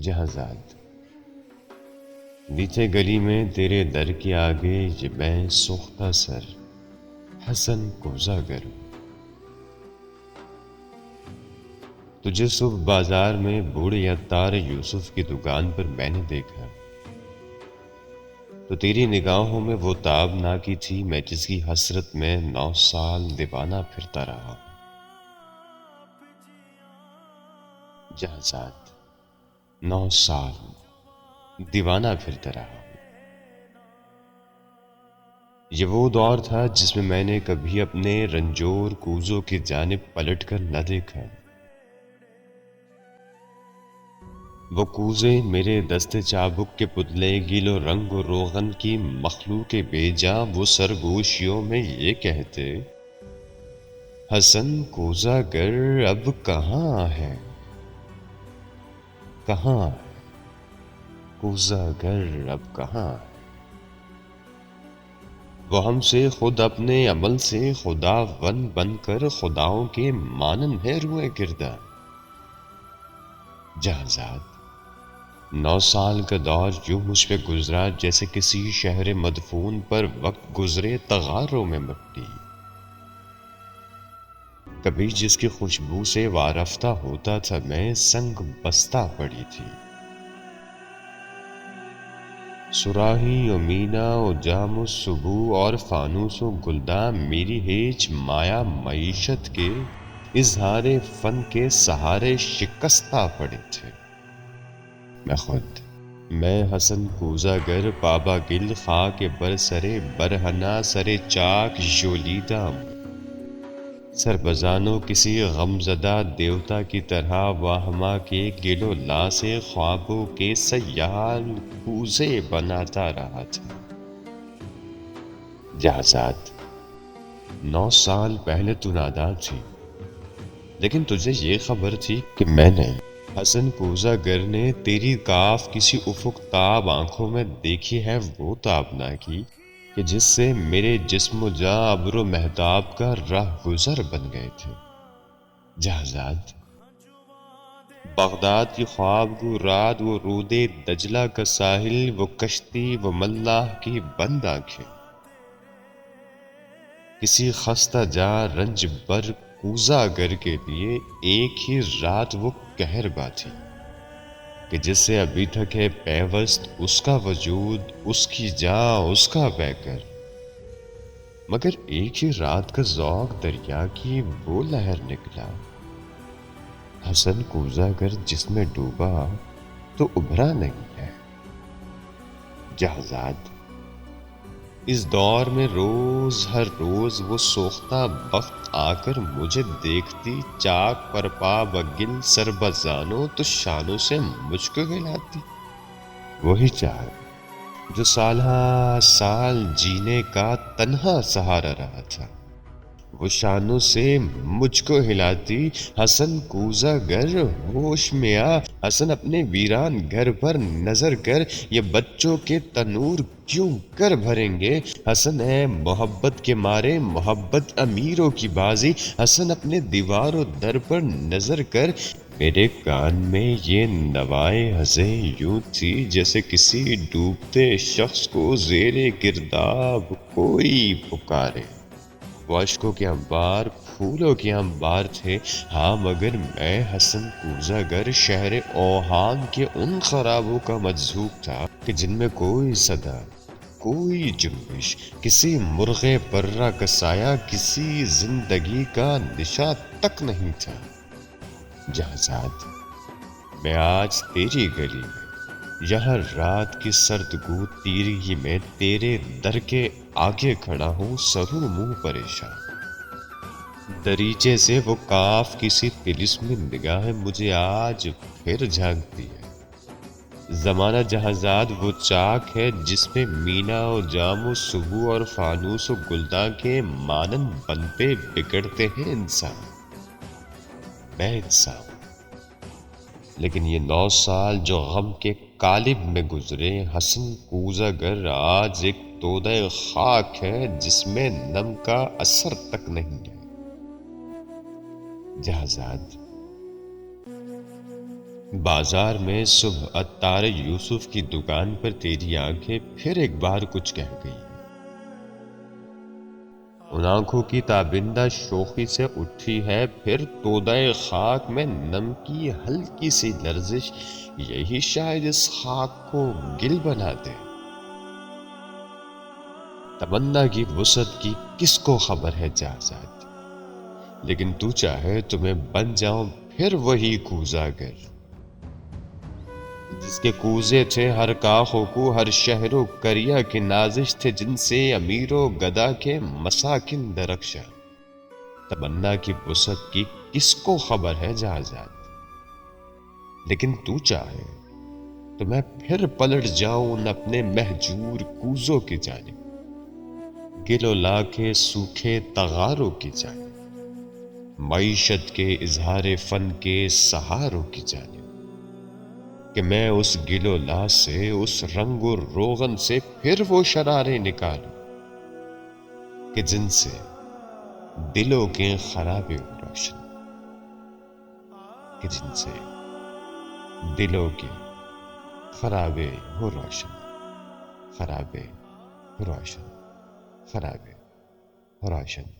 جہازاد نیچے گلی میں تیرے در کے آگے یہ میں سوختہ سر حسن کوزہ گر تجھے صبح بازار میں بوڑھے عطار یوسف کی دکان پر میں نے دیکھا تو تیری نگاہوں میں وہ تاب نہ کی تھی میں جس کی حسرت میں 9 سال دیوانہ پھرتا رہا جہازاد 9 سال دیوانہ پھرتا رہا یہ وہ دور تھا جس میں نے کبھی اپنے رنجور کوزوں کی جانب پلٹ کر نہ دیکھا وہ کوزے میرے دست چابک کے پتلے گل و رنگ و روغن کی مخلوق بے جاں وہ سرگوشیوں میں یہ کہتے حسن کوزہ گر اب کہاں ہے کہاں ہے کوزہ گر اب کہاں ہے وہ ہم سے خود اپنے عمل سے خدا ون بن کر خداؤں کے مانند ہے روئے گردہ جہازاد 9 سال کا دور یوں مجھ پہ گزرا جیسے کسی شہر مدفون پر وقت گزرے تغاروں میں مٹی کبھی جس کی خوشبو سے وارفتہ ہوتا تھا میں سنگ بستہ پڑی تھی سراہی و مینا و جام و صبو اور فانوس و گلداں میری ہیچ مایا معیشت کے اظہار فن کے سہارے شکستہ پڑے تھے میں حسن کوزہ گر پابا گل خاک بر سرے برہنہ سرے چاک ژولیدہ سربزانو کسی غمزدہ دیوتا کی طرح واہما کے گل و لا سے خوابوں کے سیال کوزے بناتا رہا تھا جہازاد 9 سال پہلے تو نادان تھی لیکن تجھے یہ خبر تھی کہ میں نے حسن کوزہ گر نے تیری کاف کسی افق تاب آنکھوں میں دیکھی ہے وہ تابنا کی کہ جس سے میرے جسم و جاں ابر و مہتاب کا راہ گزر بن گئے تھے جہازاد بغداد کی خواب گو رات وہ رود دجلہ کا ساحل وہ کشتی وہ ملاح کی بند آنکھیں کسی خستہ جا رنج بر کوزہ گر کے لیے ایک ہی رات وہ کہربا تھی کہ جس سے ابھی تک ہے پیوست اس کا وجود اس کی جاں اس کا پیکر مگر ایک ہی رات کا ذوق دریا کی وہ لہر نکلا حسن کوزہ گر جس میں ڈوبا تو ابھرا نہیں ہے جہازاد اس دور میں روز ہر روز وہ سوختہ بخت آ کر مجھے دیکھتی چاک پر پا بگل سربزانوں تو شانوں سے مجھ کو ہلاتی وہی چاہ جو سالہ سال جینے کا تنہا سہارا رہا تھا وہ شانوں سے مجھ کو ہلاتی حسن کوزہ گر ہوش میں آ حسن اپنے ویران گھر پر نظر کر یہ بچوں کے تنور کیوں کر بھریں گے حسن ہے محبت کے مارے محبت امیروں کی بازی حسن اپنے دیوار و در پر نظر کر میرے کان میں یہ نوائے ہزیں یوں تھی جیسے کسی ڈوبتے شخص کو زیر گرداب کوئی پکارے وہ اشکوں کے انبار پھولوں کے انبار تھے ہاں مگر میں حسن کوزہ گر شہر اوہام کے ان خرابوں کا مجذوب تھا کہ جن میں کوئی صدا کوئی جنبش کسی مرغ پرہ کا سایہ کسی زندگی کا نشاں تک نہیں تھا جہازاد میں آج تیری گلی میں یہاں رات کی سردگو تیرگی میں تیرے در کے آگے کھڑا ہوں سرو منہ پریشان دریچے سے وہ کاف کسی طلسم نگاہ مجھے آج پھر جھانکتی ہے زمانہ جہازاد وہ چاک ہے جس میں مینا و جام و صبو اور فانوس و گلداں کے مانند بنتے بگڑتے ہیں انسان میں انسان لیکن یہ 9 سال جو غم کے قالب میں گزرے حسن کوزہ گر آج ایک تودہ خاک ہے جس میں نم کا اثر تک نہیں ہے جہازاد بازار میں صبح عطار یوسف کی دکان پر تیری آنکھیں پھر ایک بار کچھ کہہ گئی۔ ان آنکھوں کی تابندہ شوخی سے اٹھی ہے پھر تودۂ خاک میں نم کی ہلکی سی لرزش، یہی شاید اس خاک کو گل بنا دے۔ تمنا کی وسعت کی کس کو خبر ہے جازاد، لیکن تو چاہے تو میں بن جاؤں پھر وہی کوزہ گر، جس کے کوزے تھے ہر کاخ و کو، ہر شہر و کریا کے نازش تھے، جن سے امیر و گدا کے مساکن درخشاں۔ تمنا کی وسعت کی کس کو خبر ہے جازاد، لیکن تو چاہے تو میں پھر پلٹ جاؤں ان اپنے مہجور کوزوں کی جانب، گل و لا کے سوکھے تغاروں کی جانب، معیشت کے اظہار فن کے سہاروں کی جانب، کہ میں اس گل و لا سے، اس رنگ و روغن سے پھر وہ شراریں نکالوں کہ جن سے دلوں کے خرابے ہو روشن، کہ جن سے دلوں کے خرابے ہو روشن، خرابے ہو روشن، خرابے ہو روشن۔